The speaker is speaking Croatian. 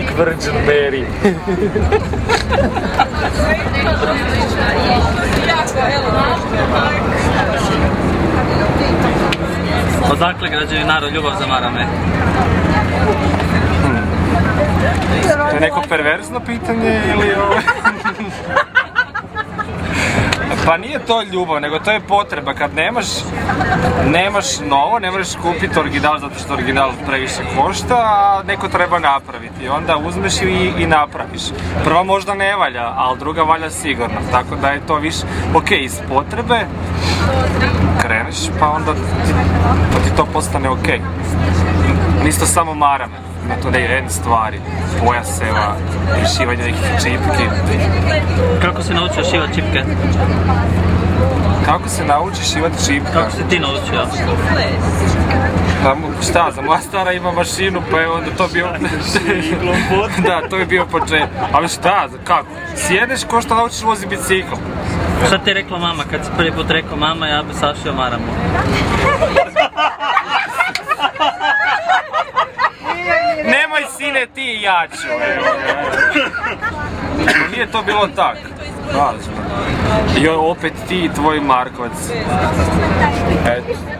Fake Virgin Mary. Odakle građevinaru ljubav za marame? To je neko perverzno pitanje ili ovo? Pa nije to ljubav, nego to je potreba. Kad nemaš novo, ne možeš kupiti original zato što original previše košta, a neko treba napraviti. Onda uzmeš i napraviš. Prva možda ne valja, ali druga valja sigurno. Tako da je to više, ok, iz potrebe kreneš, pa onda ti to postane ok. Nisto samo marame. Ima to ne stvari, pojaseva, šivanje nekih čipki. Kako si naučio šivati čipke? Kako se naučiš šivati čipke? Kako si ti naučio? Šta, za moja stara ima mašinu, pa je onda to bio... Da, to je bio početak. Ali šta, kako? Sjedeš ko što naučiš vozi bicikl. Šta ti je rekla mama? Kad si prvi put rekao mama, ja bi sašio maramu. Nemoj sine ti i ja ću. Nije to bilo tak. I opet ti i tvoj Markovac. Eto.